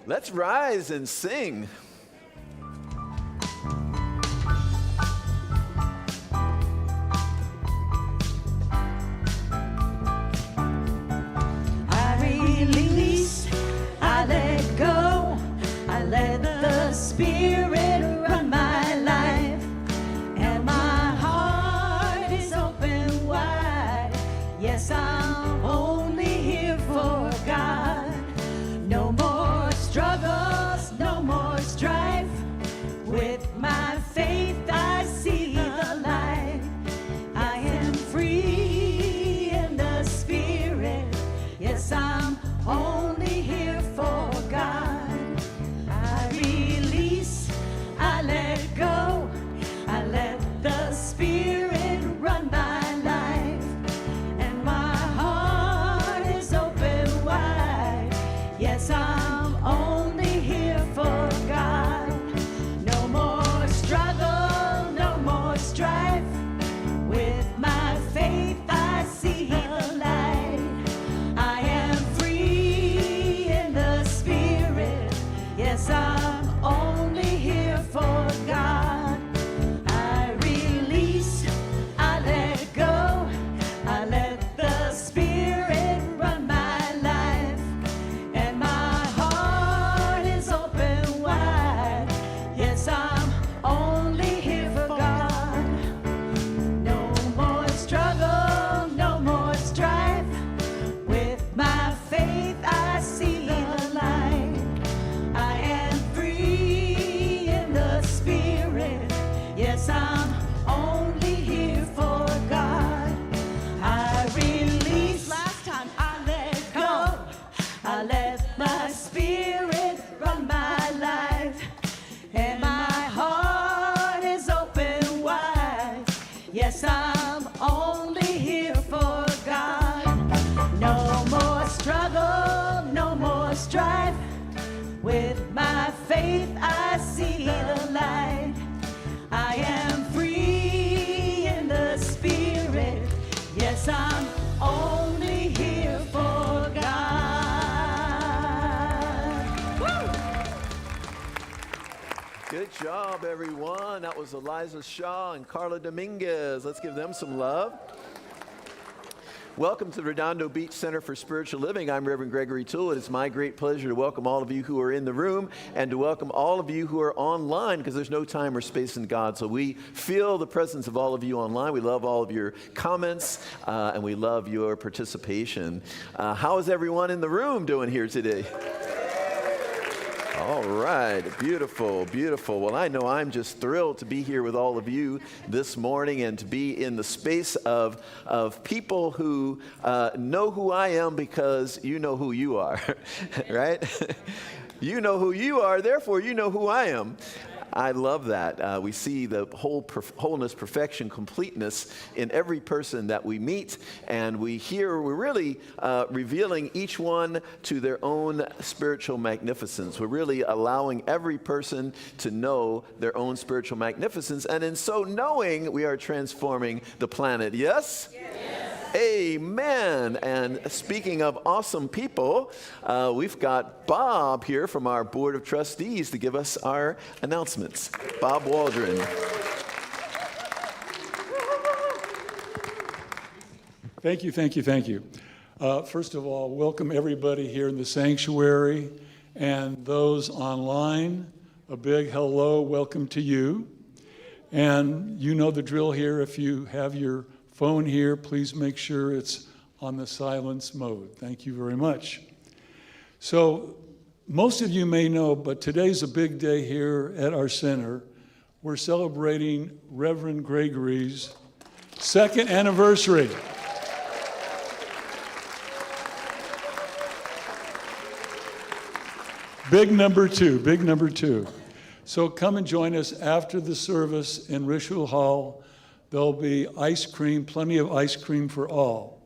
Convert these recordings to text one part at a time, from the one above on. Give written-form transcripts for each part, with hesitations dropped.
Let's rise and sing. I release, I let go, I let the Spirit run my life, and my heart is open wide. Yes, I'm only here for God. No more struggles, no more strife. With my faith, I see the light. I am free in the Spirit. Yes, I'm only here for God. I release, I let go, I let the Spirit run my life, and my heart is open wide. Yes, I'm only here for God. No more struggle, no more strife. With my faith, I see the light. I am free in the Spirit. Yes, I'm only here for God. I release, I let go, I let the Spirit run my life, and my heart is open wide. Yes, I'm only here for God. No more struggle, no more strife. With my faith, I see the light. I am free in the Spirit. Yes, I'm only here for God. I release. Last time I let go. I let my Spirit run my life, and my heart is open wide. Yes, I'm only here for God. No more struggle, no more strife. With my faith, I see the light. I am free in the Spirit. Yes, I'm only here for God. Woo! Good job, everyone. That was Eliza Shaw and Carla Dominguez. Let's give them some love. Welcome to the Redondo Beach Center for Spiritual Living. I'm Reverend Gregory Toole. It is my great pleasure to welcome all of you who are in the room and to welcome all of you who are online, because there's no time or space in God. So we feel the presence of all of you online. We love all of your comments, and we love your participation. How is everyone in the room doing here today? All right, beautiful, beautiful. Well, I know I'm just thrilled to be here with all of you this morning and to be in the space of people who know who I am because you know who you are, right? You know who you are, therefore you know who I am. I love that. We see the wholeness, perfection, completeness in every person that we meet, and we're really revealing each one to their own spiritual magnificence. We're really allowing every person to know their own spiritual magnificence, and in so knowing, we are transforming the planet. Yes? Yes. Amen. And speaking of awesome people, we've got Bob here from our Board of Trustees to give us our announcements. Bob Waldron. Thank you, thank you, thank you. First of all, welcome everybody here in the sanctuary and those online. A big hello, welcome to you. And you know the drill here. If you have your phone here, please make sure it's on the silence mode. Thank you very much. So most of you may know, but today's a big day here at our center. We're celebrating Reverend Gregory's 2nd anniversary. Big number two. So come and join us after the service in Ritual Hall. There'll be ice cream, plenty of ice cream for all.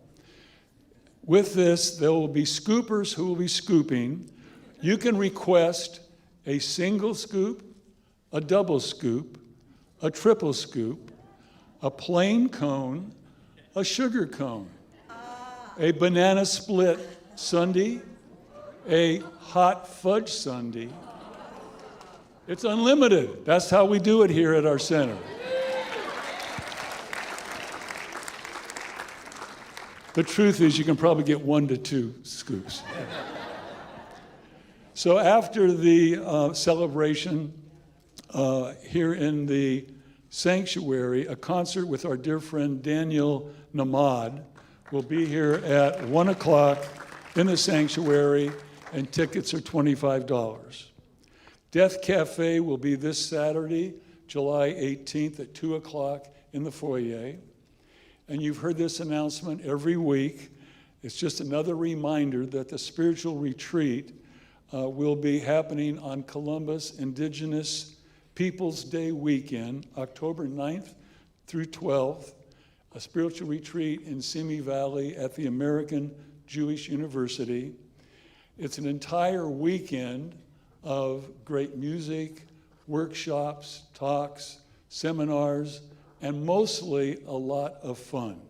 With this, there will be scoopers who will be scooping. You can request a single scoop, a double scoop, a triple scoop, a plain cone, a sugar cone, a banana split sundae, a hot fudge sundae. It's unlimited. That's how we do it here at our center. The truth is, you can probably get 1 to 2 scoops. So after the celebration here in the sanctuary, a concert with our dear friend Daniel Namad will be here at 1 o'clock in the sanctuary, and tickets are $25. Death Cafe will be this Saturday, July 18th at 2 o'clock in the foyer. And you've heard this announcement every week. It's just another reminder that the spiritual retreat will be happening on Columbus Indigenous Peoples Day weekend, October 9th through 12th, a spiritual retreat in Simi Valley at the American Jewish University. It's an entire weekend of great music, workshops, talks, seminars, and mostly a lot of fun.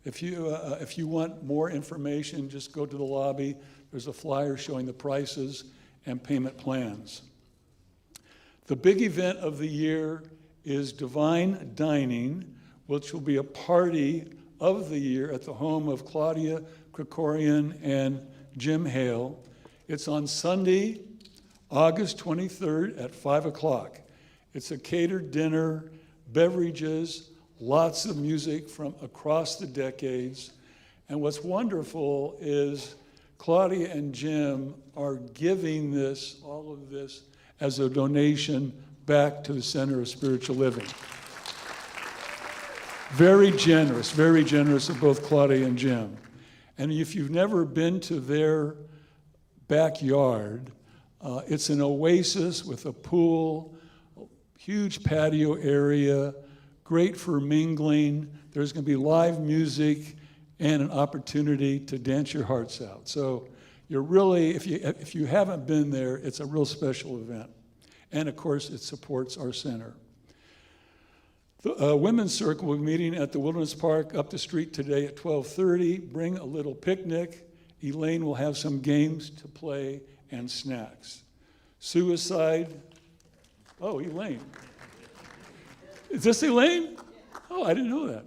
If you want more information, just go to the lobby. There's a flyer showing the prices and payment plans. The big event of the year is Divine Dining, which will be a party of the year at the home of Claudia Krikorian and Jim Hale. It's on Sunday, August 23rd at 5 o'clock. It's a catered dinner, beverages, lots of music from across the decades. And what's wonderful is Claudia and Jim are giving all of this, as a donation back to the Center of Spiritual Living. Very generous of both Claudia and Jim. And if you've never been to their backyard, it's an oasis with a pool, huge patio area, great for mingling. There's going to be live music and an opportunity to dance your hearts out. So you're really, if you haven't been there, it's a real special event. And of course, it supports our center. The Women's Circle will be meeting at the Wilderness Park up the street today at 12:30. Bring a little picnic. Elaine will have some games to play and snacks. Suicide. Oh, Elaine. Is this Elaine? Oh, I didn't know that.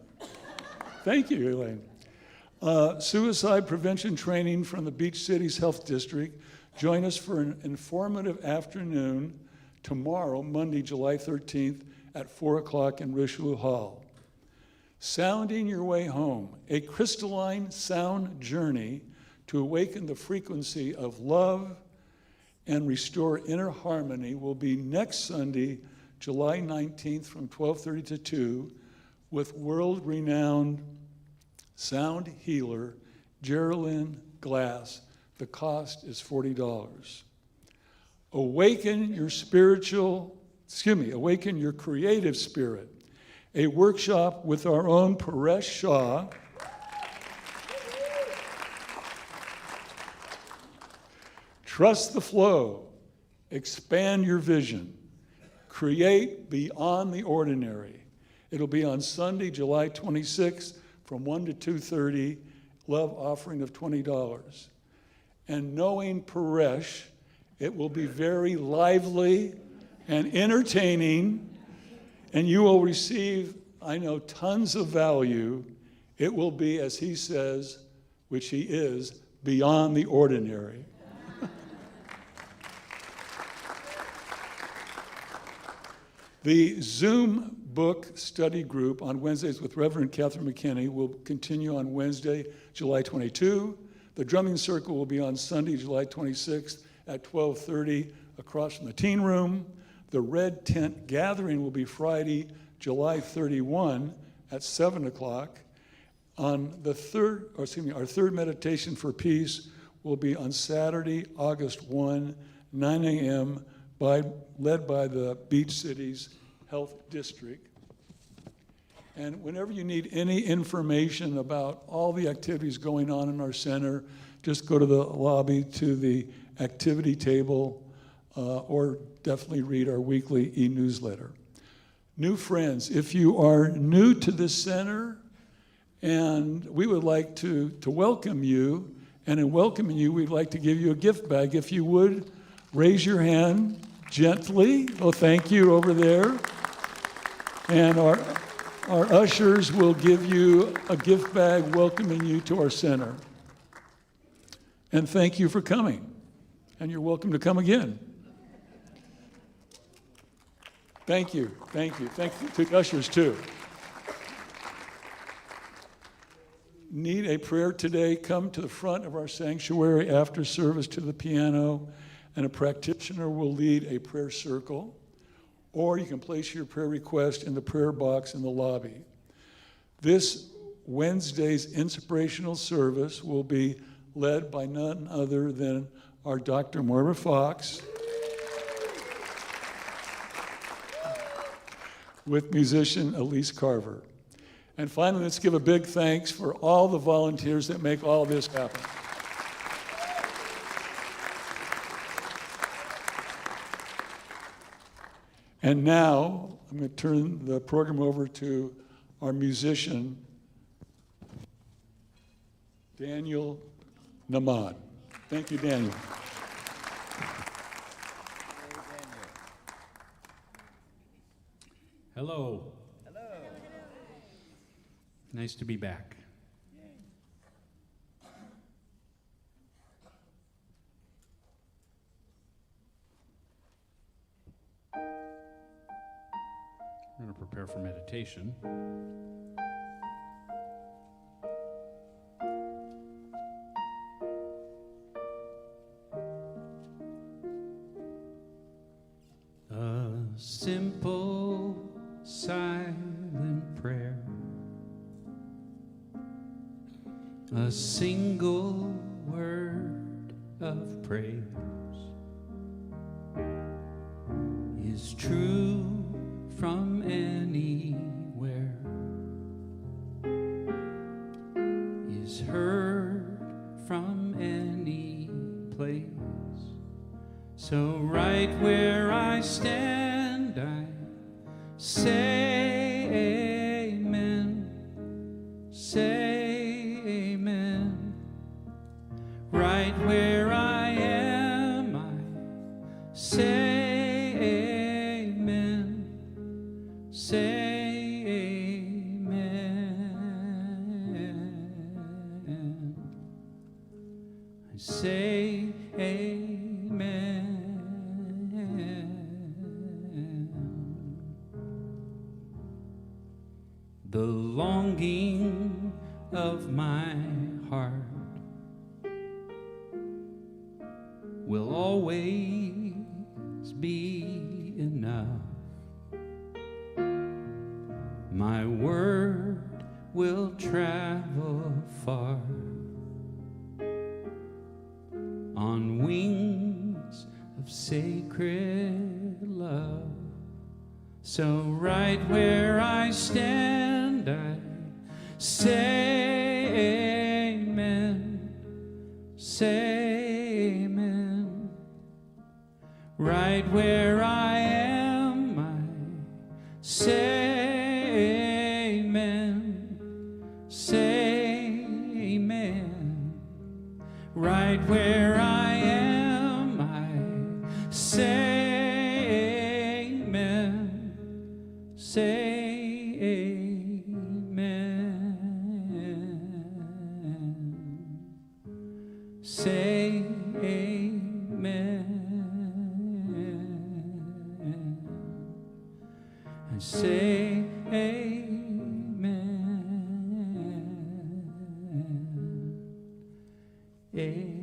Thank you, Elaine. Suicide prevention training from the Beach Cities Health District. Join us for an informative afternoon tomorrow, Monday, July 13th at 4 o'clock in Richelieu Hall. Sounding Your Way Home, a crystalline sound journey to awaken the frequency of love and restore inner harmony will be next Sunday, July 19th from 12:30 to 2 with world-renowned sound healer Geraldine Glass. The cost is $40. Awaken your creative spirit. A workshop with our own Paresh Shah. Trust the flow. Expand your vision. Create beyond the ordinary. It'll be on Sunday, July 26th from 1 to 2:30, love offering of $20. And knowing Paresh, it will be very lively and entertaining, and you will receive, I know, tons of value. It will be, as he says, which he is, beyond the ordinary. The Zoom book study group on Wednesdays with Reverend Catherine McKinney will continue on Wednesday, July 22. The drumming circle will be on Sunday, July 26th at 12:30 across from the teen room. The Red Tent Gathering will be Friday, July 31 at 7 o'clock. Our third meditation for peace will be on Saturday, August 1, 9 a.m., led by the Beach Cities Health District. And whenever you need any information about all the activities going on in our center, just go to the lobby to the activity table or definitely read our weekly e-newsletter. New friends, if you are new to this center, and we would like to welcome you And in welcoming you, we'd like to give you a gift bag. If you would, raise your hand gently. Oh, thank you over there. And our ushers will give you a gift bag welcoming you to our center. And thank you for coming. And you're welcome to come again. Thank you. Thank you. Thank you to the ushers, too. Need a prayer today? Come to the front of our sanctuary after service to the piano, and a practitioner will lead a prayer circle. Or you can place your prayer request in the prayer box in the lobby. This Wednesday's inspirational service will be led by none other than our Dr. Moira Fox with musician Elise Carver. And finally, let's give a big thanks for all the volunteers that make all this happen. And now, I'm going to turn the program over to our musician, Daniel Namad. Thank you, Daniel. Hello. Hello. Nice to be back. I'm going to prepare for meditation. A simple, silent prayer, a single word of praise is true from anywhere, is heard from any place. So right where I stand, I say amen, say amen. Right where I am, I say amen, say amen. I say amen. The longing of my heart will always be enough. My word will travel far on wings of sacred love. So right where I stand, I say amen, say amen. Right where I am, I say amen, say amen. Right where I am, I say amen, say amen, say amen, I say amen, amen.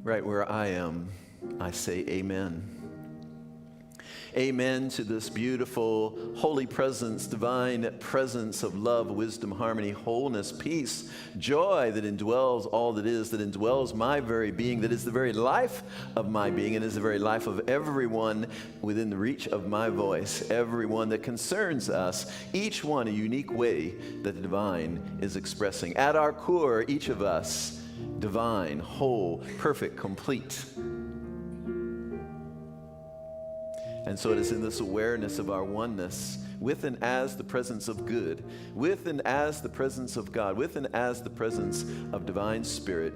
Right where I am, I say amen. Amen to this beautiful, holy presence, divine presence of love, wisdom, harmony, wholeness, peace, joy that indwells all that is, that indwells my very being, that is the very life of my being, and is the very life of everyone within the reach of my voice, everyone that concerns us, each one a unique way that the divine is expressing. At our core, each of us, divine, whole, perfect, complete. And so it is in this awareness of our oneness, with and as the presence of good, with and as the presence of God, with and as the presence of divine spirit,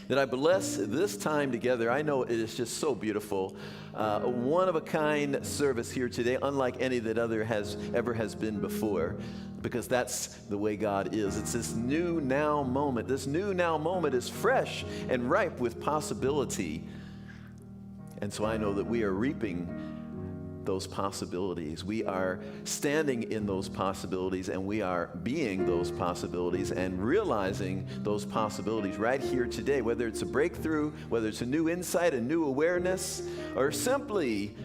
that I bless this time together. I know it is just so beautiful. A one-of-a-kind service here today, unlike any that ever has been before, because that's the way God is. It's this new now moment. This new now moment is fresh and ripe with possibility. And so I know that we are reaping those possibilities. We are standing in those possibilities, and we are being those possibilities and realizing those possibilities right here today, whether it's a breakthrough, whether it's a new insight, a new awareness, or simply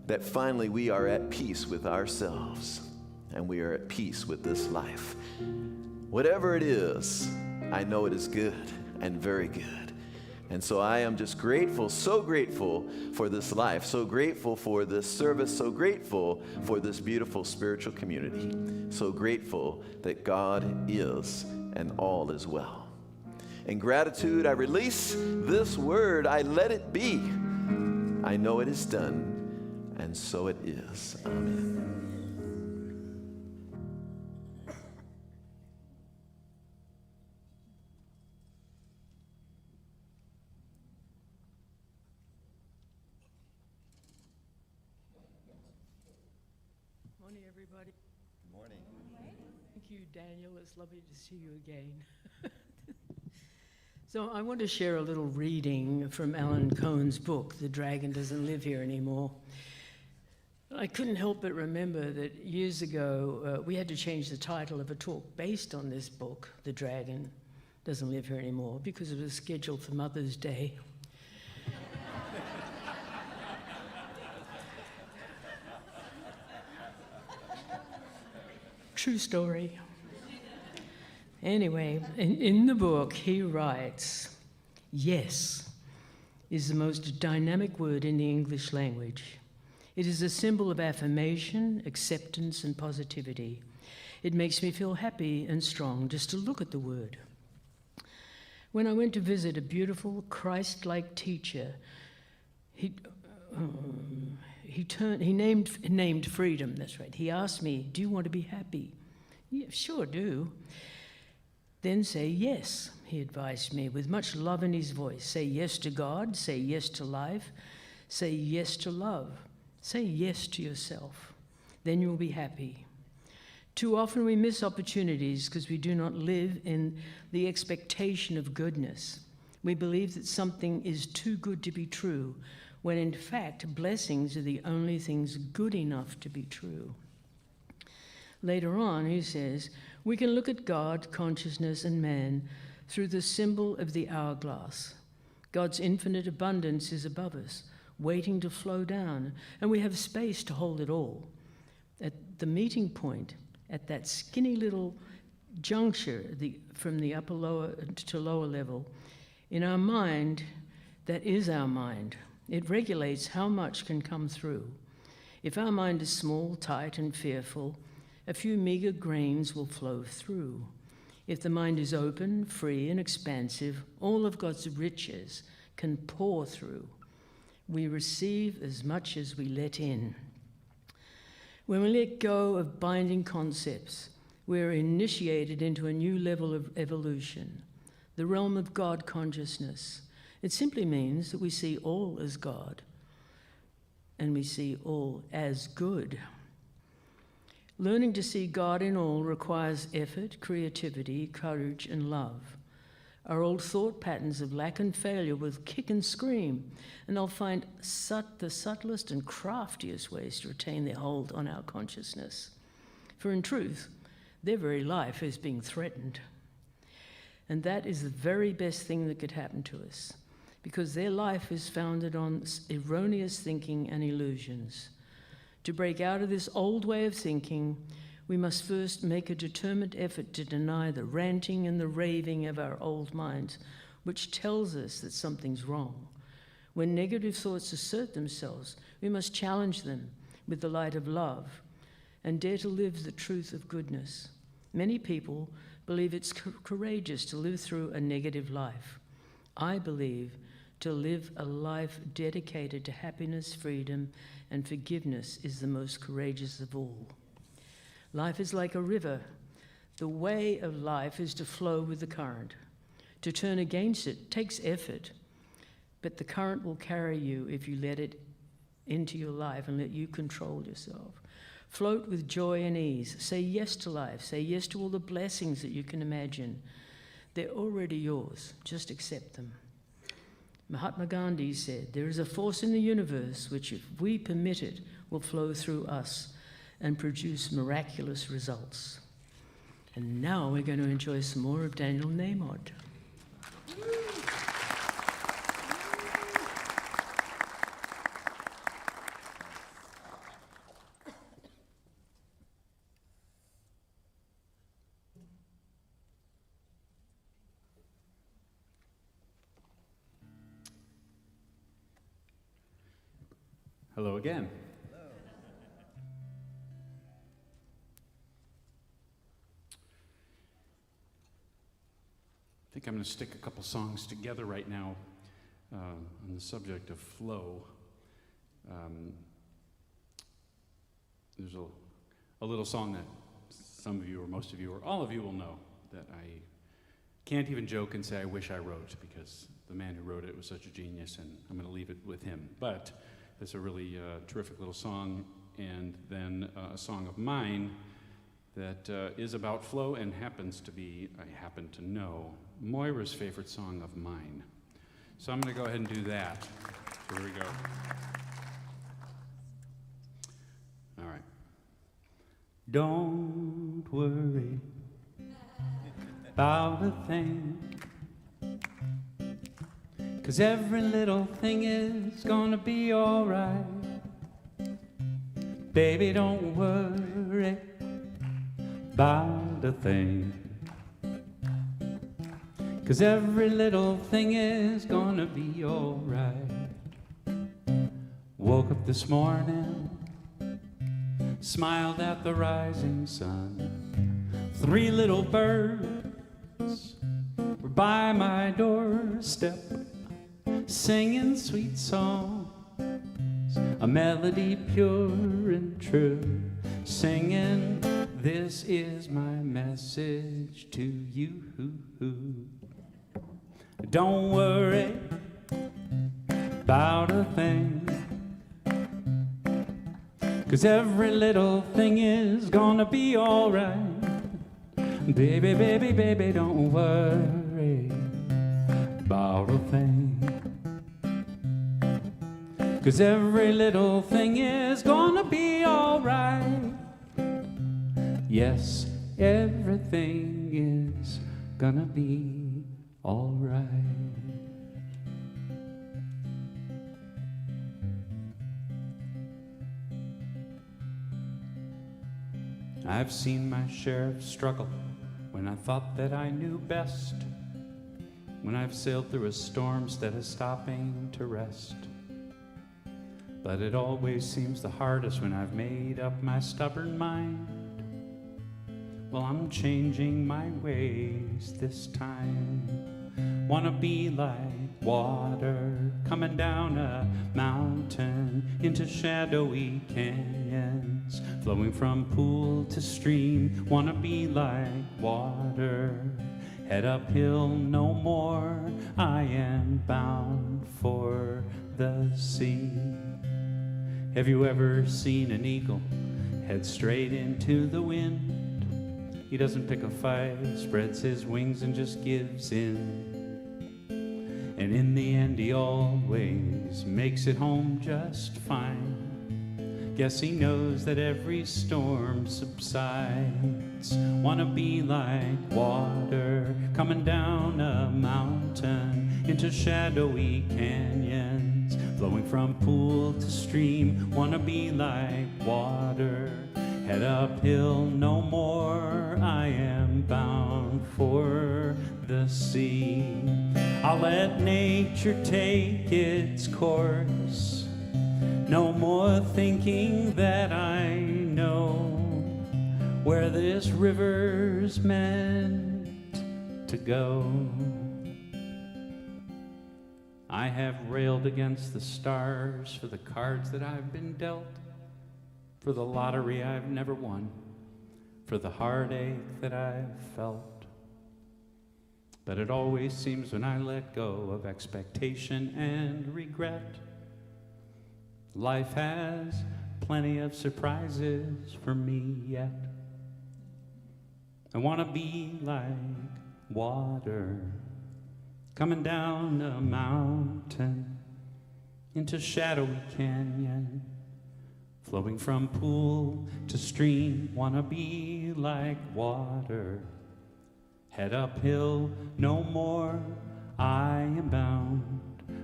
that finally we are at peace with ourselves and we are at peace with this life. Whatever it is, I know it is good and very good. And so I am just grateful, so grateful for this life, so grateful for this service, so grateful for this beautiful spiritual community, so grateful that God is and all is well. In gratitude, I release this word. I let it be. I know it is done, and so it is. Amen. Morning, everybody. Good morning. Thank you, Daniel. It's lovely to see you again. So I want to share a little reading from Alan Cohen's book, The Dragon Doesn't Live Here Anymore. I couldn't help but remember that years ago we had to change the title of a talk based on this book, The Dragon Doesn't Live Here Anymore, because it was scheduled for Mother's Day. True story. Anyway, in the book, he writes, "Yes is the most dynamic word in the English language. It is a symbol of affirmation, acceptance, and positivity. It makes me feel happy and strong just to look at the word. When I went to visit a beautiful Christ-like teacher, he named freedom, that's right. He asked me, 'Do you want to be happy?' 'Yeah, sure do.' 'Then say yes,' he advised me with much love in his voice. 'Say yes to God, say yes to life, say yes to love, say yes to yourself. Then you'll be happy.' Too often we miss opportunities because we do not live in the expectation of goodness. We believe that something is too good to be true, when in fact blessings are the only things good enough to be true." Later on, he says, "We can look at God, consciousness, and man through the symbol of the hourglass. God's infinite abundance is above us, waiting to flow down, and we have space to hold it all. At the meeting point, at that skinny little juncture from the lower to lower level, in our mind, that is our mind. It regulates how much can come through. If our mind is small, tight, and fearful, a few meager grains will flow through. If the mind is open, free, and expansive, all of God's riches can pour through. We receive as much as we let in. When we let go of binding concepts, we are initiated into a new level of evolution, the realm of God consciousness. It simply means that we see all as God, and we see all as good. Learning to see God in all requires effort, creativity, courage, and love. Our old thought patterns of lack and failure will kick and scream, and they'll find the subtlest and craftiest ways to retain their hold on our consciousness. For in truth, their very life is being threatened. And that is the very best thing that could happen to us, because their life is founded on erroneous thinking and illusions. To break out of this old way of thinking, we must first make a determined effort to deny the ranting and the raving of our old minds, which tells us that something's wrong. When negative thoughts assert themselves, we must challenge them with the light of love and dare to live the truth of goodness. Many people believe it's courageous to live through a negative life. I believe to live a life dedicated to happiness, freedom, and forgiveness is the most courageous of all. Life is like a river. The way of life is to flow with the current. To turn against it takes effort, but the current will carry you if you let it into your life and let you control yourself. Float with joy and ease. Say yes to life. Say yes to all the blessings that you can imagine. They're already yours. Just accept them. Mahatma Gandhi said, there is a force in the universe which, if we permit it, will flow through us and produce miraculous results. And now we're going to enjoy some more of Daniel Namod. Hello again. Hello. I think I'm going to stick a couple songs together right now on the subject of flow. There's a little song that some of you or most of you or all of you will know that I can't even joke and say I wish I wrote, because the man who wrote it was such a genius, and I'm going to leave it with him. But it's a really terrific little song, and then a song of mine that is about flow and happens to be, I happen to know, Moira's favorite song of mine. So I'm going to go ahead and do that. Here we go. All right. Don't worry about a thing, 'cause every little thing is gonna be alright. Baby, don't worry about a thing, 'cause every little thing is gonna be alright. Woke up this morning, smiled at the rising sun. 3 little birds were by my doorstep, singing sweet songs, a melody pure and true, singing, this is my message to you. Don't worry about a thing, 'cause every little thing is gonna be alright. Baby, baby, baby, don't worry about a thing, 'cause every little thing is gonna be alright. Yes, everything is gonna be alright. I've seen my share of struggle when I thought that I knew best, when I've sailed through a storm instead of stopping to rest. But it always seems the hardest when I've made up my stubborn mind. Well, I'm changing my ways this time. Wanna be like water coming down a mountain into shadowy canyons, flowing from pool to stream. Wanna be like water, head uphill no more. I am bound for the sea. Have you ever seen an eagle head straight into the wind? He doesn't pick a fight, spreads his wings and just gives in. And in the end he always makes it home just fine. Guess he knows that every storm subsides. Wanna be like water coming down a mountain into shadowy canyons, flowing from pool to stream. Wanna be like water, head uphill no more. I am bound for the sea. I'll let nature take its course, no more thinking that I know where this river's meant to go. I have railed against the stars for the cards that I've been dealt, for the lottery I've never won, for the heartache that I've felt. But it always seems when I let go of expectation and regret, life has plenty of surprises for me yet. I want to be like water coming down a mountain into shadowy canyon, flowing from pool to stream. Want to be like water, head uphill no more. I am bound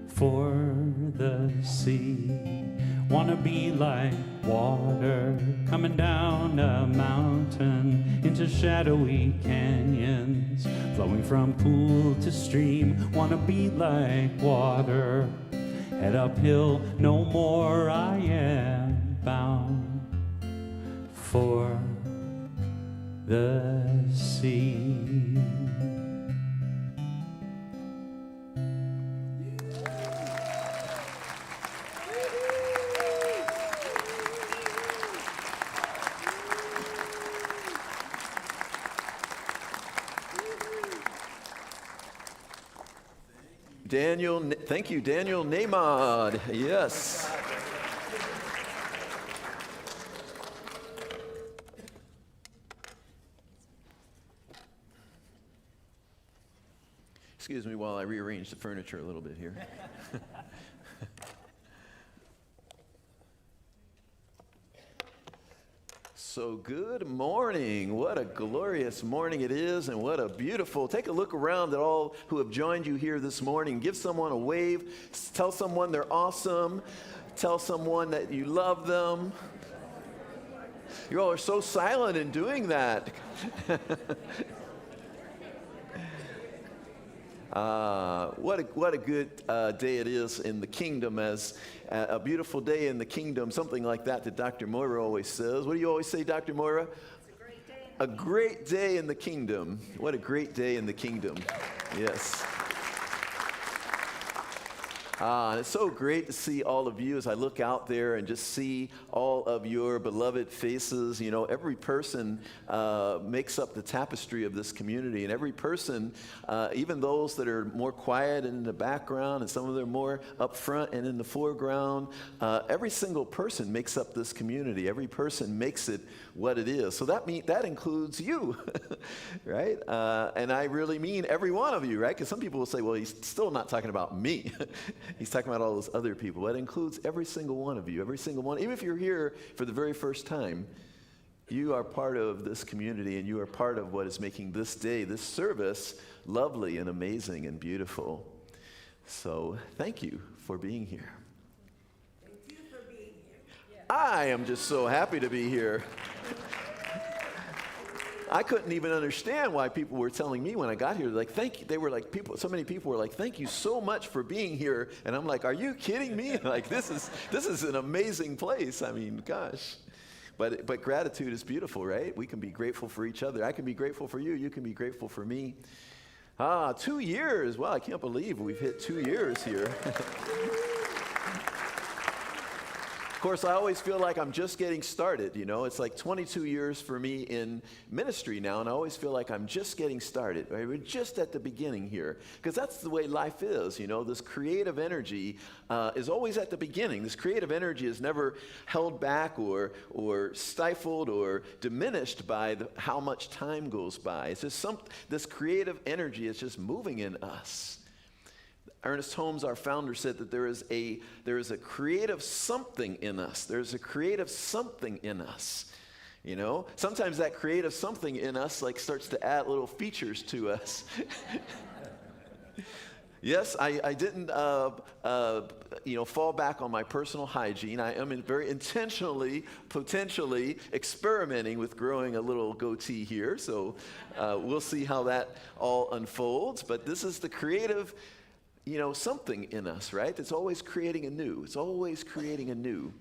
for the sea. Wanna be like water coming down a mountain into shadowy canyons, flowing from pool to stream. Wanna be like water, head uphill no more. I am bound for the sea. Daniel, thank you, Daniel Nahmad. Yes. Excuse me while I rearrange the furniture a little bit here. So good morning. What a glorious morning it is, and what a beautiful, take a look around at all who have joined you here this morning. Give someone a wave. Tell someone they're awesome. Tell someone that you love them. You all are so silent in doing that. What a good day it is in the kingdom, as a beautiful day in the kingdom, something like that Dr. Moira always says. What do you always say, Dr. Moira? It's a great day. A great day in the kingdom. What a great day in the kingdom. Yes. And it's so great to see all of you as I look out there and just see all of your beloved faces. You know, every person makes up the tapestry of this community, and every person, even those that are more quiet and in the background, and some of them are more up front and in the foreground, every single person makes up this community. Every person makes it what it is. So that includes you, right? And I really mean every one of you, right? Because some people will say, well, he's still not talking about me. He's talking about all those other people. That includes every single one of you, every single one. Even if you're here for the very first time, you are part of this community, and you are part of what is making this day, this service, lovely and amazing and beautiful. So thank you for being here. Thank you for being here. I am just so happy to be here. I couldn't even understand why people were telling me when I got here, like, thank you. They were like, so many people were like, thank you so much for being here. And I'm like, are you kidding me? Like, this is an amazing place. I mean, gosh. But gratitude is beautiful, right? We can be grateful for each other. I can be grateful for you. You can be grateful for me. 2 years. Wow, I can't believe we've hit 2 years here. Of course, I always feel like I'm just getting started, you know. It's like 22 years for me in ministry now, and I always feel like I'm just getting started. Right? We're just at the beginning here, because that's the way life is, you know. This creative energy is always at the beginning. This creative energy is never held back or stifled or diminished by how much time goes by. It's just this creative energy is just moving in us. Ernest Holmes, our founder, said that there is a creative something in us. There's a creative something in us. You know, sometimes that creative something in us like starts to add little features to us. Yes, I didn't, fall back on my personal hygiene. I am very intentionally, potentially experimenting with growing a little goatee here. So we'll see how that all unfolds. But this is the creative, something in us, right? It's always creating anew. It's always creating anew.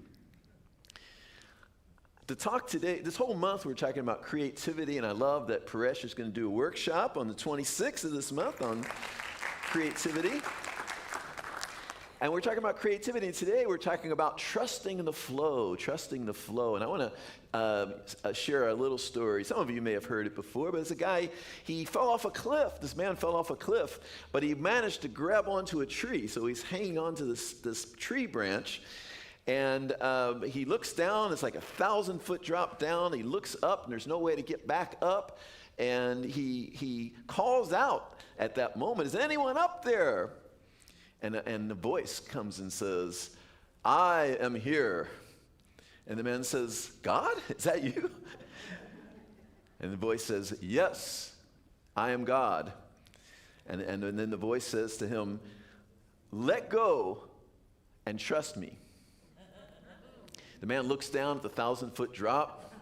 The talk today, this whole month, we're talking about creativity, and I love that Paresh is going to do a workshop on the 26th of this month on creativity. And we're talking about creativity, and today we're talking about trusting the flow, trusting the flow. And I want to share a little story. Some of you may have heard it before, but it's a guy, he fell off a cliff. This man fell off a cliff, but he managed to grab onto a tree. So he's hanging onto this tree branch, and he looks down. It's like a 1,000-foot drop down. He looks up, and there's no way to get back up. And he calls out at that moment, "Is anyone up there?" And the voice comes and says, "I am here." And the man says, "God, is that you?" And the voice says, "Yes, I am God." And then the voice says to him, "Let go and trust me." The man looks down at the 1,000-foot drop,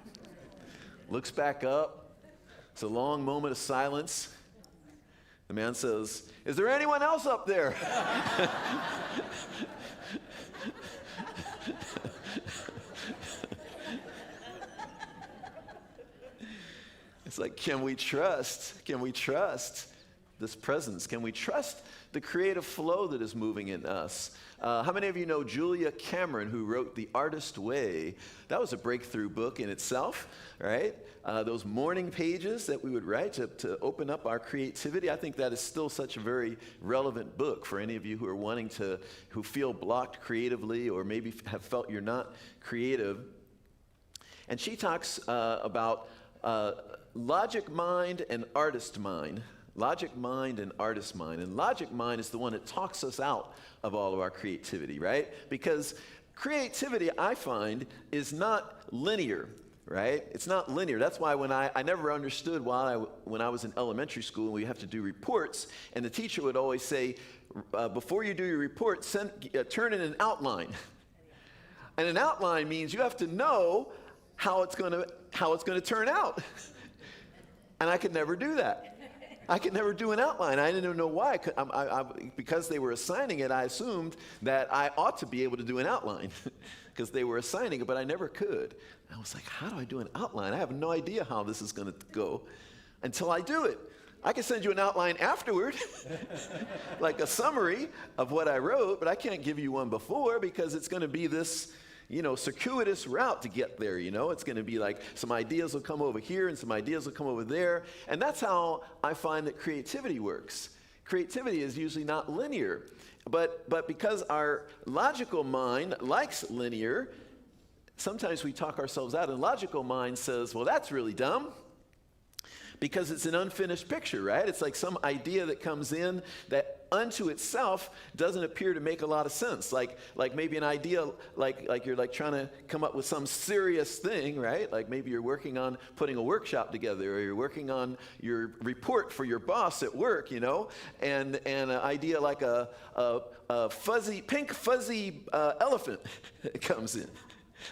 looks back up. It's a long moment of silence. The man says, "Is there anyone else up there?" It's like, can we trust this presence? Can we trust the creative flow that is moving in us? How many of you know Julia Cameron, who wrote The Artist Way? That was a breakthrough book in itself, right? Those morning pages that we would write to open up our creativity. I think that is still such a very relevant book for any of you who are who feel blocked creatively, or maybe have felt you're not creative. And she talks about logic mind and artist mind. Logic mind and artist mind. And logic mind is the one that talks us out of all of our creativity, right? Because creativity, I find, is not linear, right? It's not linear. That's why when I never understood when I was in elementary school and we have to do reports, and the teacher would always say, before you do your report, turn in an outline. And an outline means you have to know how it's going to turn out. And I could never do that. I could never do an outline. I didn't know why. Because they were assigning it, I assumed that I ought to be able to do an outline because they were assigning it, but I never could. I was like, how do I do an outline? I have no idea how this is going to go until I do it. I can send you an outline afterward, like a summary of what I wrote, but I can't give you one before because it's going to be this circuitous route to get there, It's going to be like some ideas will come over here and some ideas will come over there. And that's how I find that creativity works. Creativity is usually not linear. But because our logical mind likes linear, sometimes we talk ourselves out. And logical mind says, well, that's really dumb. Because it's an unfinished picture, right? It's like some idea that comes in that unto itself doesn't appear to make a lot of sense. Like maybe an idea, like you're like trying to come up with some serious thing, right? Like maybe you're working on putting a workshop together, or you're working on your report for your boss at work, and an idea like a pink fuzzy elephant comes in.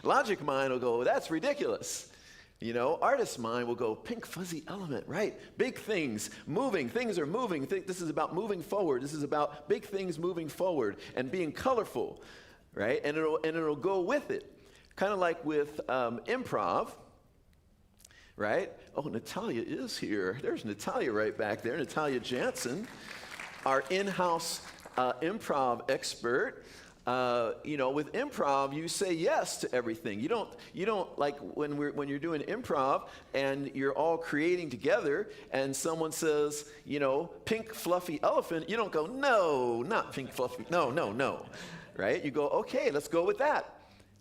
Logic mind will go, that's ridiculous. Artist mind will go, pink fuzzy element, right? Big things, moving, things are moving. This is about moving forward. This is about big things moving forward and being colorful, right? And it'll go with it. Kind of like with improv, right? Oh, Natalia is here. There's Natalia right back there, Natalia Jansen, our in-house improv expert. With improv, you say yes to everything. You don't like when you're doing improv and you're all creating together and someone says, pink fluffy elephant, you don't go, no, not pink fluffy, no, right? You go, okay, let's go with that.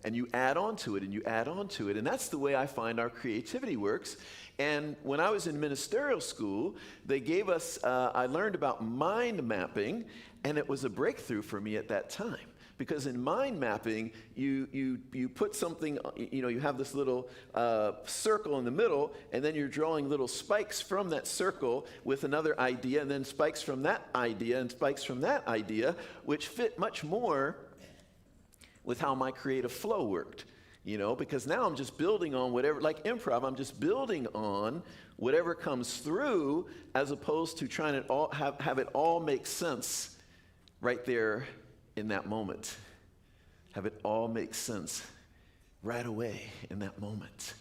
And you add on to it and you add on to it. And that's the way I find our creativity works. And when I was in ministerial school, they gave us, I learned about mind mapping, and it was a breakthrough for me at that time. Because in mind mapping, you put something, you have this little circle in the middle, and then you're drawing little spikes from that circle with another idea, and then spikes from that idea, and spikes from that idea, which fit much more with how my creative flow worked. Because now I'm just building on whatever, like improv, I'm just building on whatever comes through, as opposed to trying to have it all make sense right there in that moment. Have it all make sense right away in that moment.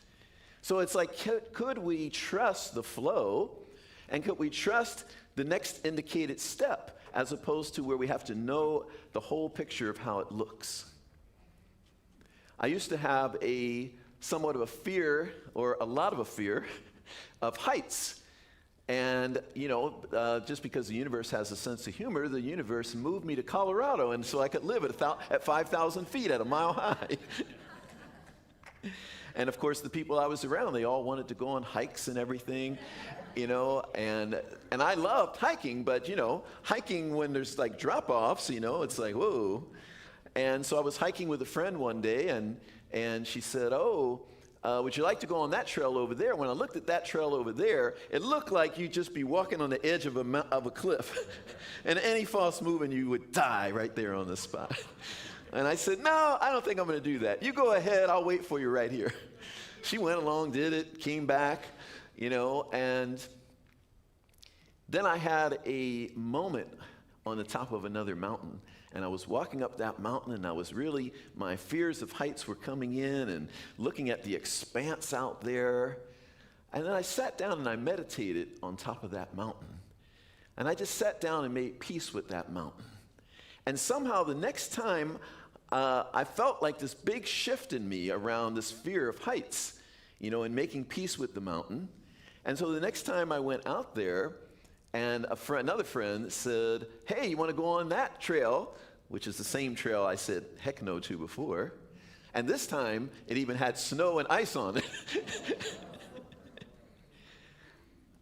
So it's like, could we trust the flow, and could we trust the next indicated step, as opposed to where we have to know the whole picture of how it looks? I used to have somewhat of a fear, or a lot of a fear, of heights. And, just because the universe has a sense of humor, the universe moved me to Colorado, and so I could live at 5,000 feet at a mile high. And of course, the people I was around, they all wanted to go on hikes and everything, and I loved hiking, but, hiking when there's like drop-offs, it's like, whoa. And so I was hiking with a friend one day, and she said, would you like to go on that trail over there? When I looked at that trail over there, it looked like you'd just be walking on the edge of a cliff. And any false move and you would die right there on the spot. And I said, no, I don't think I'm going to do that. You go ahead, I'll wait for you right here. She went along, did it, came back, and then I had a moment on the top of another mountain. And I was walking up that mountain, and my fears of heights were coming in, and looking at the expanse out there. And then I sat down and I meditated on top of that mountain. And I just sat down and made peace with that mountain. And somehow the next time, I felt like this big shift in me around this fear of heights, and making peace with the mountain. And so the next time I went out there, and another friend said, hey, you want to go on that trail? Which is the same trail I said heck no to before. And this time, it even had snow and ice on it.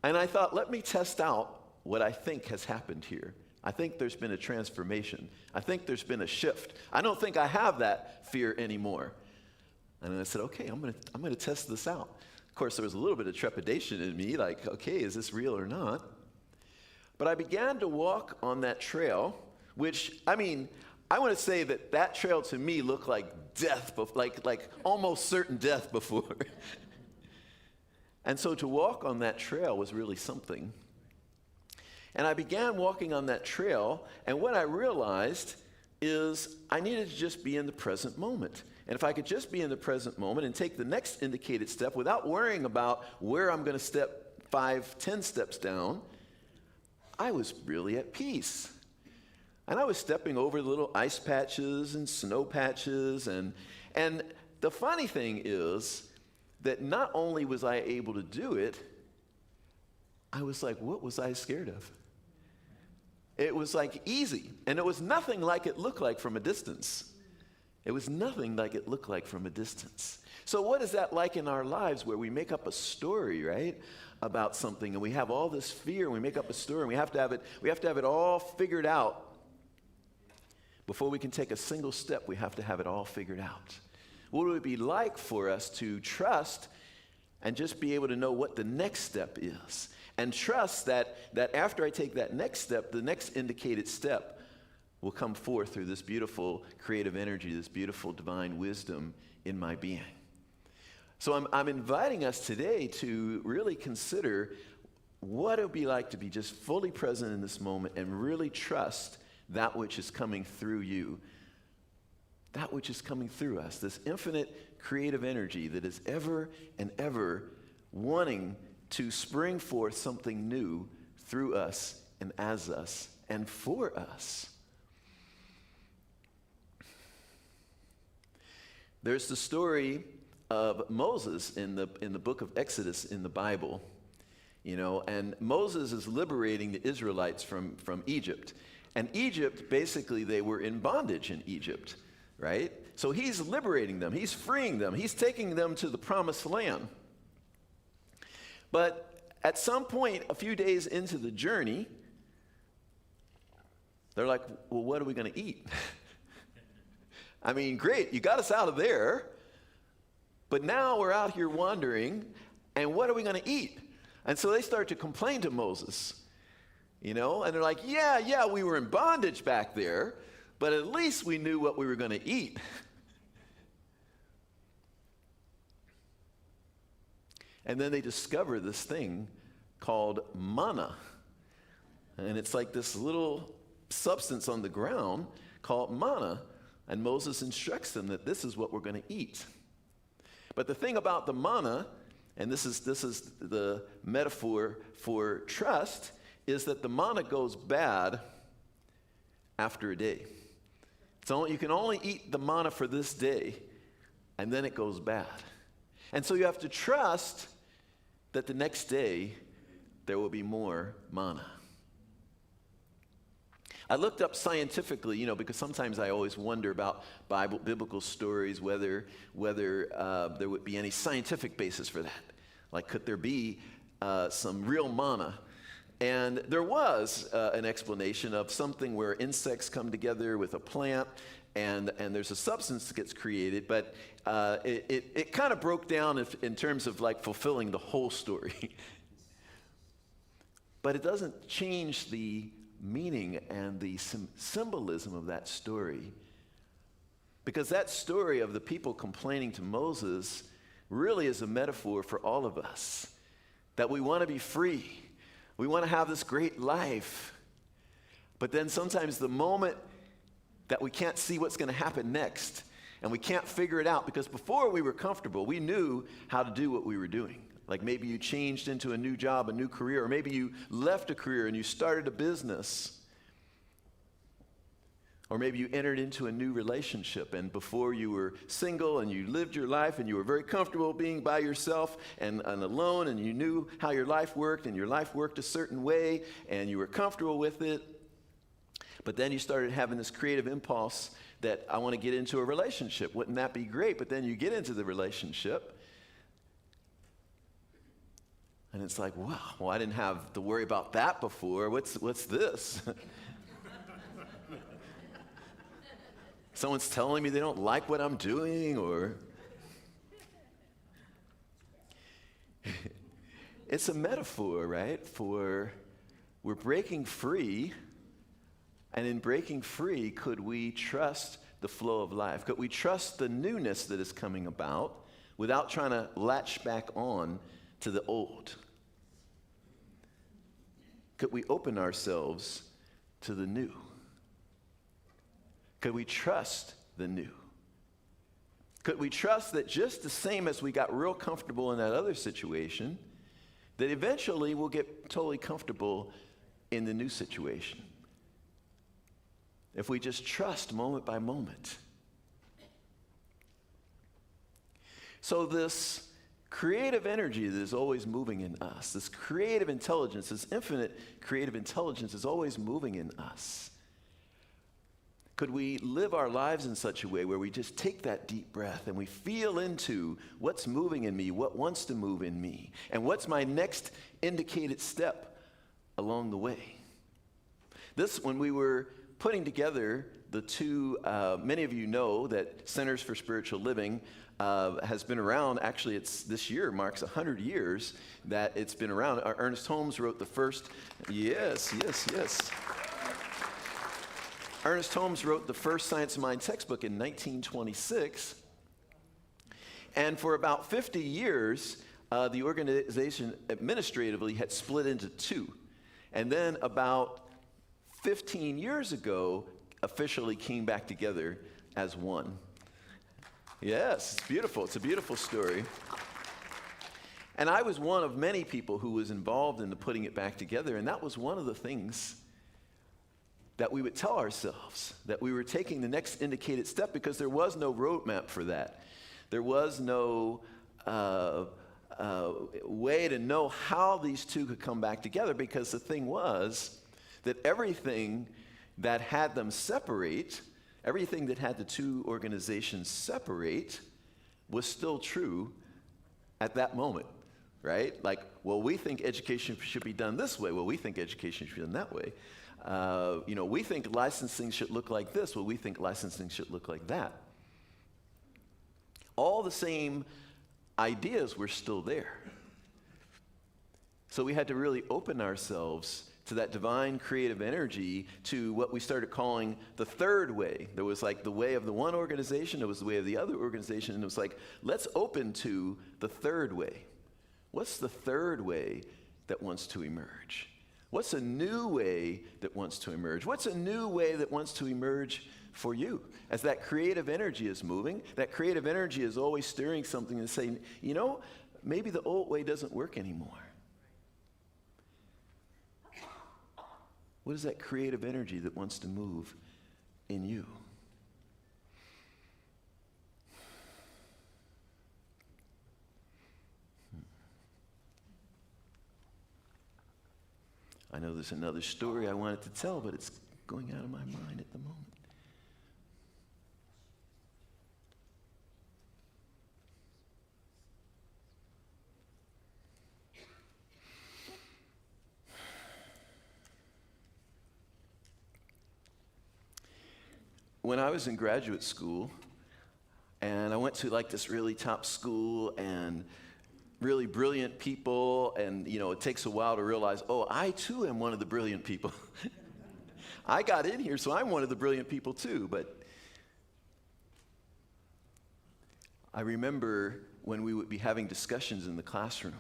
And I thought, let me test out what I think has happened here. I think there's been a transformation. I think there's been a shift. I don't think I have that fear anymore. And then I said, okay, I'm gonna test this out. Of course, there was a little bit of trepidation in me, like, okay, is this real or not? But I began to walk on that trail, which, I want to say that trail to me looked like death, like almost certain death before. And so to walk on that trail was really something. And I began walking on that trail, and what I realized is I needed to just be in the present moment. And if I could just be in the present moment and take the next indicated step without worrying about where I'm going to step 5, 10 steps down, I was really at peace. And I was stepping over little ice patches and snow patches. And the funny thing is that not only was I able to do it, I was like, what was I scared of? It was like easy. And it was nothing like it looked like from a distance. It was nothing like it looked like from a distance. So what is that like in our lives, where we make up a story, right, about something, and we have all this fear, and we make up a story, and we have to have it all figured out. Before we can take a single step, we have to have it all figured out. What would it be like for us to trust and just be able to know what the next step is? And trust that after I take that next step, the next indicated step will come forth through this beautiful creative energy, this beautiful divine wisdom in my being. So I'm inviting us today to really consider what it would be like to be just fully present in this moment and really trust that which is coming through you, that which is coming through us, this infinite creative energy that is ever and ever wanting to spring forth something new through us and as us and for us. There's the story of Moses in the book of Exodus in the Bible, and Moses is liberating the Israelites from Egypt. And Egypt, basically, they were in bondage in Egypt, right? So he's liberating them, he's freeing them, he's taking them to the promised land. But at some point, a few days into the journey, they're like, well, what are we going to eat? I mean, great, you got us out of there, but now we're out here wandering, and what are we going to eat? And so they start to complain to Moses, and they're like, yeah, we were in bondage back there, but at least we knew what we were going to eat. And then they discover this thing called manna. And it's like this little substance on the ground called manna. And Moses instructs them that this is what we're going to eat. But the thing about the manna, and this is the metaphor for trust, is that the manna goes bad after a day. So you can only eat the manna for this day, and then it goes bad. And so you have to trust that the next day there will be more manna. I looked up scientifically, because sometimes I always wonder about biblical stories, whether there would be any scientific basis for that. Like, could there be some real manna? And there was an explanation of something where insects come together with a plant, and there's a substance that gets created, but it kind of broke down in terms of like fulfilling the whole story. But it doesn't change the meaning and the symbolism of that story, because that story of the people complaining to Moses really is a metaphor for all of us, that we want to be free, we want to have this great life, but then sometimes the moment that we can't see what's going to happen next, and we can't figure it out, because before we were comfortable, we knew how to do what we were doing. Like maybe you changed into a new job, a new career, or maybe you left a career and you started a business. Or maybe you entered into a new relationship, and before you were single and you lived your life and you were very comfortable being by yourself and alone, and you knew how your life worked, and your life worked a certain way and you were comfortable with it. But then you started having this creative impulse that I want to get into a relationship. Wouldn't that be great? But then you get into the relationship, and it's like, wow, well, I didn't have to worry about that before. What's this? Someone's telling me they don't like what I'm doing, or... It's a metaphor, right, for we're breaking free, and in breaking free, could we trust the flow of life? Could we trust the newness that is coming about without trying to latch back on to the old? Could we open ourselves to the new? Could we trust the new? Could we trust that just the same as we got real comfortable in that other situation, that eventually we'll get totally comfortable in the new situation? If we just trust moment by moment. So this creative energy that is always moving in us, this creative intelligence, this infinite creative intelligence is always moving in us. Could we live our lives in such a way where we just take that deep breath and we feel into what's moving in me, what wants to move in me, and what's my next indicated step along the way? This, when we were putting together the two, many of you know that Centers for Spiritual Living has been around. Actually, this year marks 100 years that it's been around. Ernest Holmes wrote the first, yes. Ernest Holmes wrote the first Science of Mind textbook in 1926. And for about 50 years, the organization administratively had split into two. And then about 15 years ago, officially came back together as one. Yes, it's beautiful. It's a beautiful story. And I was one of many people who was involved in the putting it back together, and that was one of the things that we would tell ourselves, that we were taking the next indicated step, because there was no roadmap for that. There was no way to know how these two could come back together, because the thing was that everything that had them separate, everything that had the two organizations separate, was still true at that moment, right? Like, well, we think education should be done this way. Well, we think education should be done that way. We think licensing should look like this. Well, we think licensing should look like that. All the same ideas were still there. So we had to really open ourselves to that divine creative energy, to what we started calling the third way. There was like the way of the one organization, there was the way of the other organization, and it was like, let's open to the third way. What's the third way that wants to emerge? What's a new way that wants to emerge? What's a new way that wants to emerge for you? As that creative energy is moving, that creative energy is always stirring something and saying, you know, maybe the old way doesn't work anymore. What is that creative energy that wants to move in you? I know there's another story I wanted to tell, but it's going out of my mind at the moment. When I was in graduate school, and I went to like this really top school and really brilliant people, and you know, it takes a while to realize, oh, I too am one of the brilliant people. I got in here, so I'm one of the brilliant people too. But I remember when we would be having discussions in the classroom,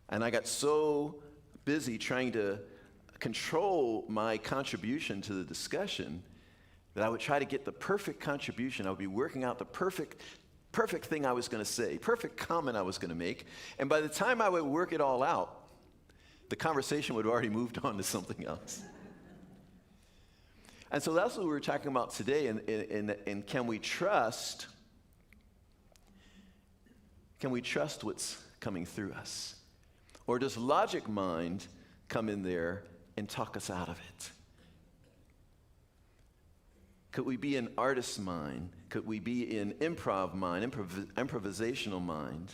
and I got so busy trying to control my contribution to the discussion that I would try to get the perfect contribution. I would be working out the perfect thing I was going to say, perfect comment I was going to make. And by the time I would work it all out, the conversation would have already moved on to something else. And so that's what we were talking about today. And can we trust what's coming through us? Or does logic mind come in there and talk us out of it? Could we be an artist's mind? Could we be in improv mind, improvisational mind,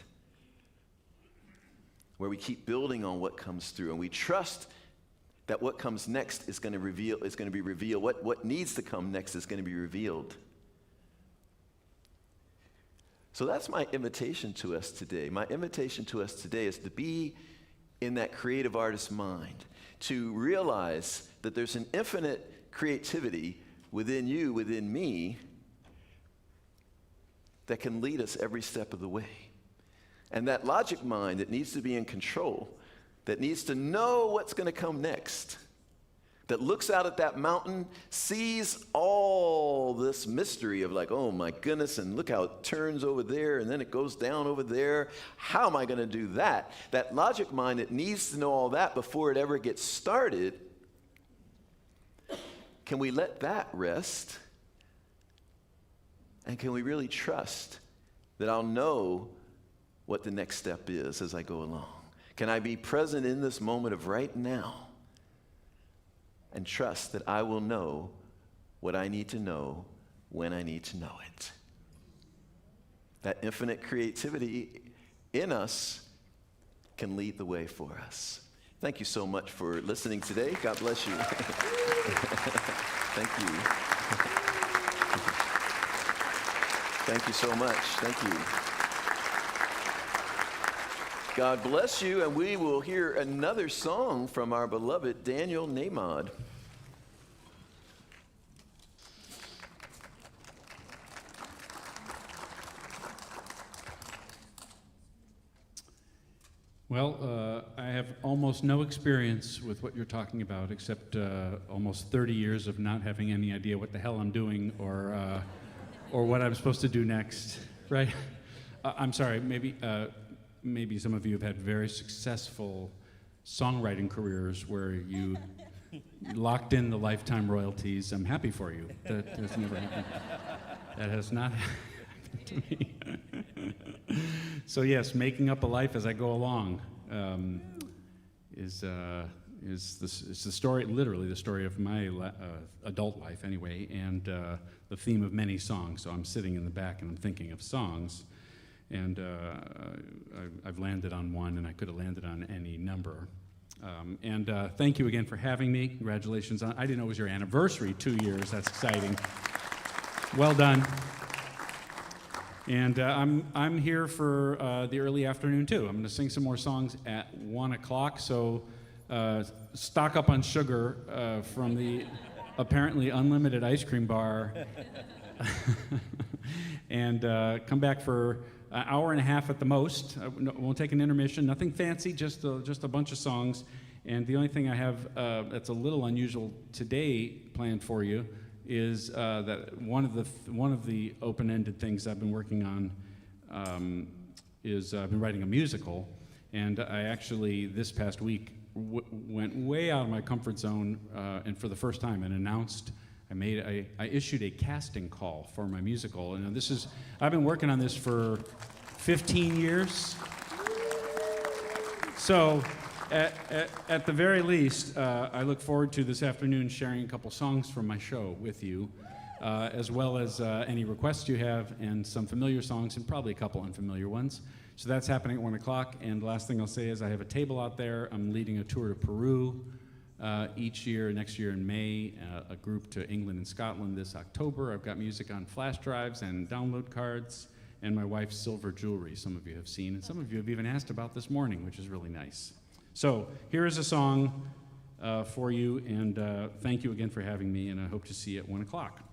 where we keep building on what comes through and we trust that what comes next is going to be revealed. What needs to come next is going to be revealed. So that's my invitation to us today. My invitation to us today is to be in that creative artist's mind, to realize that there's an infinite creativity within you, within me, that can lead us every step of the way. And that logic mind that needs to be in control, that needs to know what's going to come next, that looks out at that mountain, sees all this mystery of like, oh my goodness, and look how it turns over there, and then it goes down over there. How am I going to do that? That logic mind that needs to know all that before it ever gets started, can we let that rest? And can we really trust that I'll know what the next step is as I go along? Can I be present in this moment of right now and trust that I will know what I need to know when I need to know it? That infinite creativity in us can lead the way for us. Thank you so much for listening today. God bless you. Thank you. Thank you so much. Thank you. God bless you, and we will hear another song from our beloved Daniel Namod. Well, I have almost no experience with what you're talking about, except almost 30 years of not having any idea what the hell I'm doing or what I'm supposed to do next, right? I'm sorry, maybe some of you have had very successful songwriting careers where you locked in the lifetime royalties. I'm happy for you. That has never happened. That has not happened to me. So yes, making up a life as I go along is the story, literally the story of my adult life anyway, and the theme of many songs. So I'm sitting in the back and I'm thinking of songs, and I've landed on one, and I could have landed on any number. And thank you again for having me. Congratulations on, I didn't know it was your anniversary, 2 years. That's exciting. Well done. And I'm here for the early afternoon too. I'm going to sing some more songs at 1 o'clock. So stock up on sugar from the apparently unlimited ice cream bar, and come back for an hour and a half at the most. Won't take an intermission. Nothing fancy. Just a bunch of songs. And the only thing I have that's a little unusual today planned for you is that one of the open-ended things I've been working on is I've been writing a musical, and I actually this past week went way out of my comfort zone, and for the first time, and announced I issued a casting call for my musical, and I've been working on this for 15 years, so. At the very least, I look forward to this afternoon sharing a couple songs from my show with you, as well as any requests you have, and some familiar songs, and probably a couple unfamiliar ones. So that's happening at 1 o'clock, and the last thing I'll say is I have a table out there. I'm leading a tour to Peru each year, next year in May, a group to England and Scotland this October. I've got music on flash drives and download cards, and my wife's silver jewelry, some of you have seen, and some of you have even asked about this morning, which is really nice. So here is a song for you, and thank you again for having me, and I hope to see you at 1 o'clock.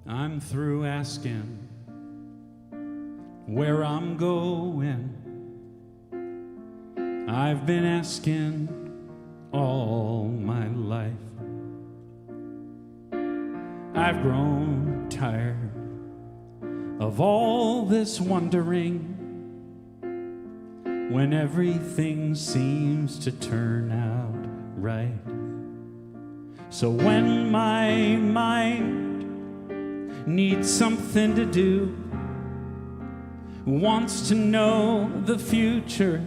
I'm through asking where I'm going. I've been asking all my life. I've grown tired of all this wondering when everything seems to turn out right. So when my mind needs something to do, wants to know the future,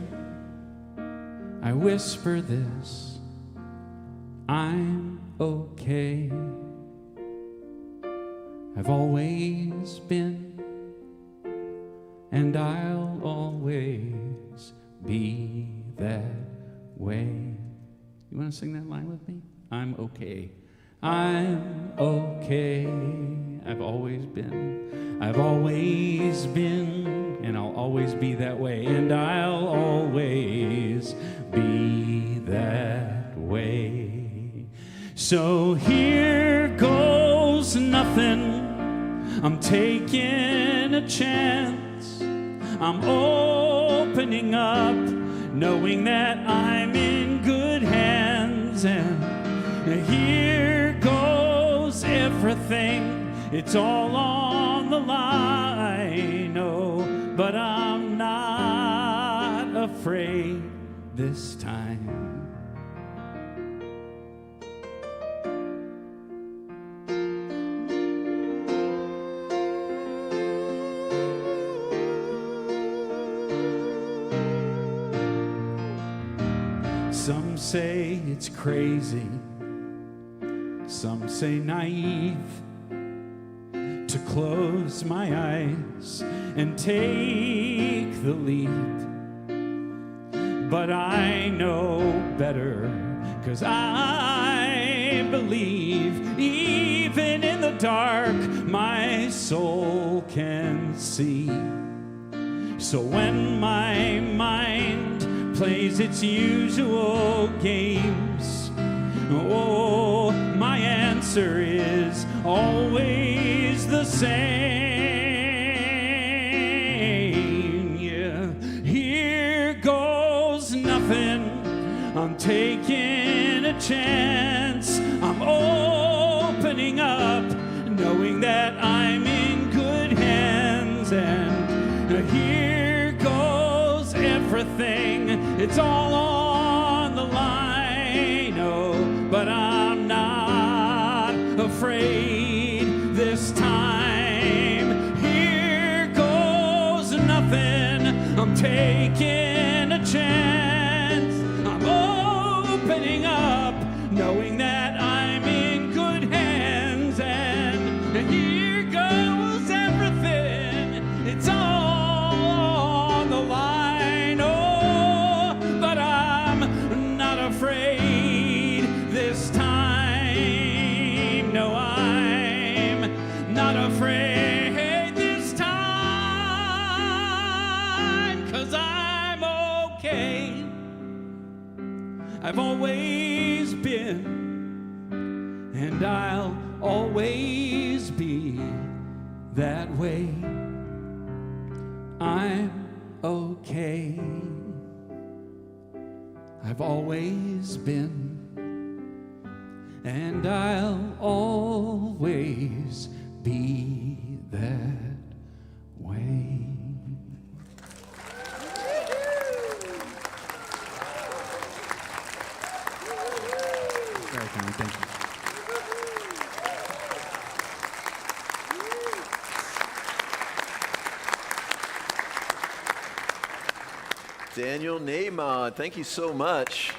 I whisper this: I'm okay. I've always been, and I'll always be that way. You want to sing that line with me? I'm okay. I'm okay. I've always been, and I'll always be that way, and I'll always be that way. So here goes nothing. I'm taking a chance. I'm opening up, knowing that I'm in good hands, and here goes everything. It's all on the line, oh, but I'm not afraid this time. Some say it's crazy, some say naive, to close my eyes and take the leap. But I know better, 'cause I believe even in the dark my soul can see. So when my mind plays its usual games, oh, my answer is always the same. Yeah, here goes nothing. I'm taking a chance. I'm opening up, knowing that I'm in good hands. And here goes everything. It's all on the line, oh, but I'm not afraid this time. Here goes nothing. I'm taking a chance. afraid this time. No, I'm not afraid this time, 'cause I'm okay. I've always been, and I'll always be that way. I'm okay. I've always been, and I'll always be that way. Very kind, thank you. Daniel Nahmod, thank you so much.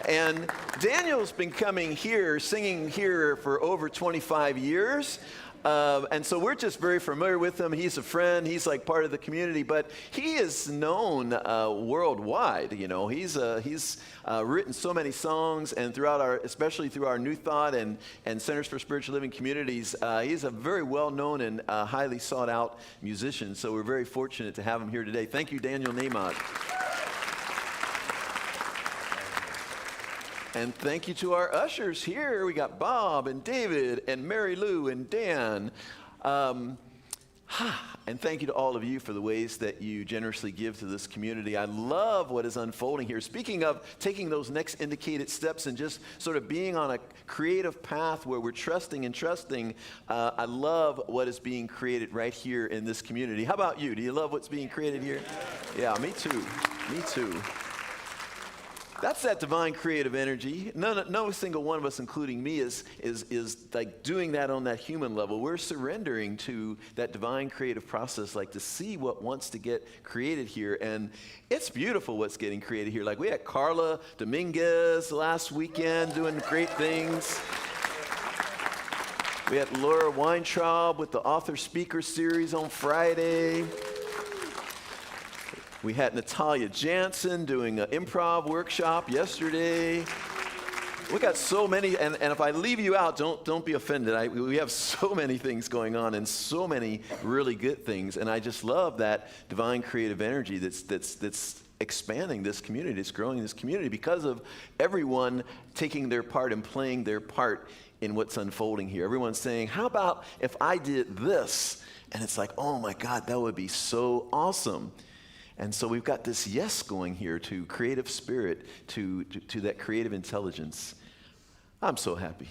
And Daniel's been coming here, singing here for over 25 years. And so we're just very familiar with him. He's a friend. He's like part of the community, but he is known worldwide. You know, he's written so many songs, and especially through our New Thought and Centers for Spiritual Living communities, he's a very well-known and highly sought-out musician. So we're very fortunate to have him here today. Thank you, Daniel Nahmod. And thank you to our ushers here. We got Bob and David and Mary Lou and Dan. And thank you to all of you for the ways that you generously give to this community. I love what is unfolding here. Speaking of taking those next indicated steps and just sort of being on a creative path where we're trusting and trusting, I love what is being created right here in this community. How about you? Do you love what's being created here? Yeah, me too. Me too. That's that divine creative energy. No single one of us, including me, is like doing that on that human level. We're surrendering to that divine creative process, like to see what wants to get created here. And it's beautiful what's getting created here. Like we had Carla Dominguez last weekend doing great things. We had Laura Weintraub with the author speaker series on Friday. We had Natalia Jansen doing an improv workshop yesterday. We got so many, and if I leave you out, don't be offended. We have so many things going on and so many really good things, and I just love that divine creative energy that's expanding this community, it's growing this community because of everyone taking their part and playing their part in what's unfolding here. Everyone's saying, how about if I did this? And it's like, oh my God, that would be so awesome. And so we've got this yes going here to creative spirit, to that creative intelligence. I'm so happy.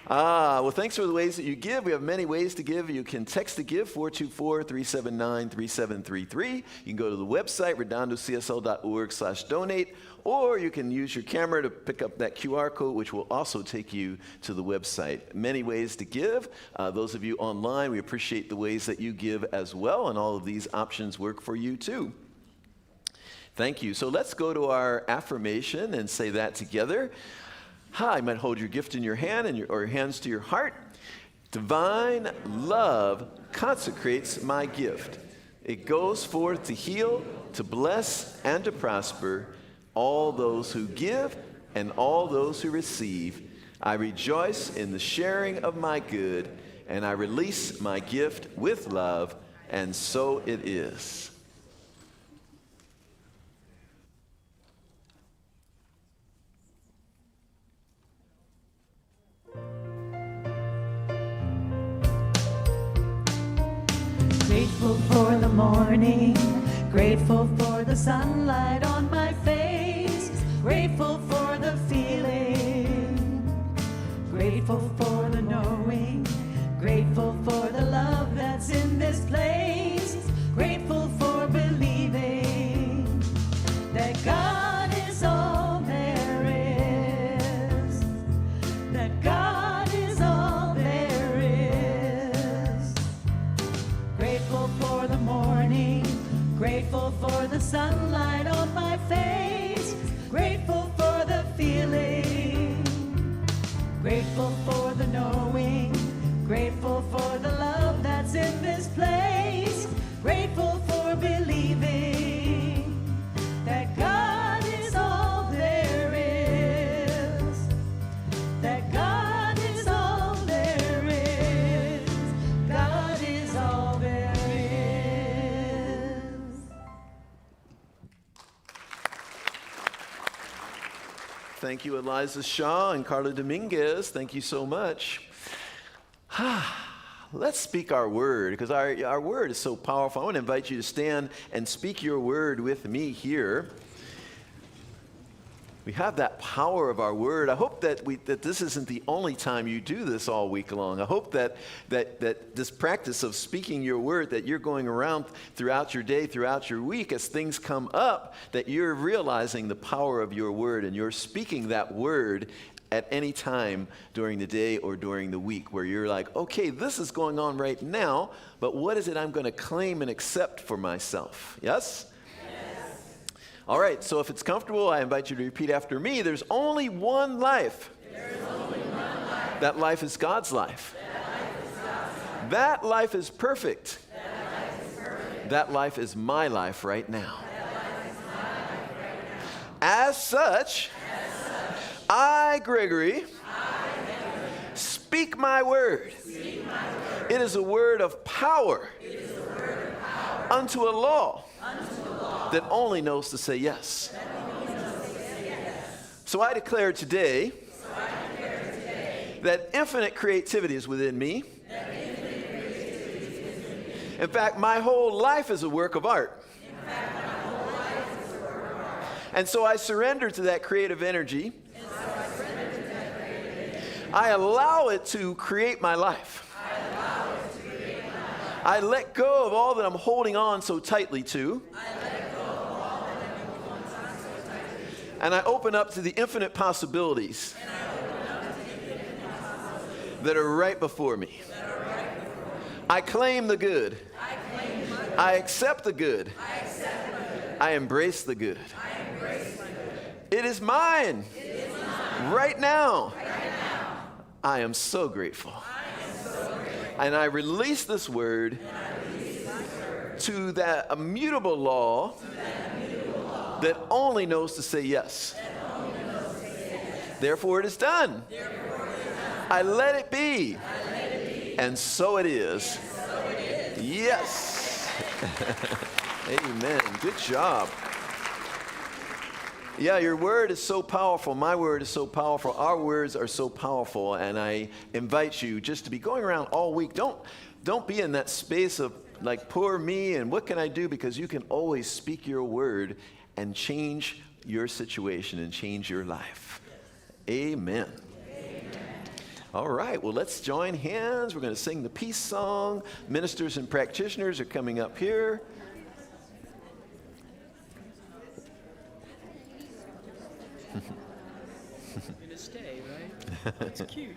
Well, thanks for the ways that you give. We have many ways to give. You can text to give, 424-379-3733. You can go to the website, redondocsl.org/donate, or you can use your camera to pick up that QR code, which will also take you to the website. Many ways to give. Those of you online, we appreciate the ways that you give as well, and all of these options work for you too. Thank you. So let's go to our affirmation and say that together. You might hold your gift in your hand or your hands to your heart. Divine love consecrates my gift. It goes forth to heal, to bless, and to prosper all those who give and all those who receive. I rejoice in the sharing of my good, and I release my gift with love, and so it is. Grateful for the morning, grateful for the sunlight on my face, grateful for the feeling, grateful for the knowing, grateful for the love that's in this place, grateful for believing that God is all there is, that God is all there is. Grateful for the morning, grateful for the sunlight on my face. Thank you, Eliza Shaw and Carla Dominguez. Thank you so much. Let's speak our word, because our word is so powerful. I want to invite you to stand and speak your word with me here. We have that power of our word. I hope that this isn't the only time you do this all week long. I hope that this practice of speaking your word, that you're going around throughout your day, throughout your week, as things come up, that you're realizing the power of your word and you're speaking that word at any time during the day or during the week, where you're like, okay, this is going on right now, but what is it I'm going to claim and accept for myself? Yes? All right, so if it's comfortable, I invite you to repeat after me. There's only one life. That life is God's life. That life is perfect. That life is my life right now. As such, I, Gregory, speak my word. It is a word of power unto a law that only knows to say yes. So I declare today that infinite creativity is within me. In fact, my whole life is a work of art. And so I surrender to that creative energy. I allow it to create my life. I let go of all that I'm holding on so tightly to. And I open up to the infinite possibilities that are right before me. I claim the good. I accept the good. I embrace the good. It is mine. Right now. I am so grateful. And I release this word to that immutable law that only knows to say yes. Therefore it is done. I let it be. And so it is. Yes. Amen. Good job. Yeah, your word is so powerful. My word is so powerful. Our words are so powerful. And I invite you just to be going around all week. Don't be in that space of like, poor me and what can I do? Because you can always speak your word and change your situation and change your life. Amen. All right, well, let's join hands. We're going to sing the peace song. Ministers and practitioners are coming up here. You're going to stay, right? That's cute.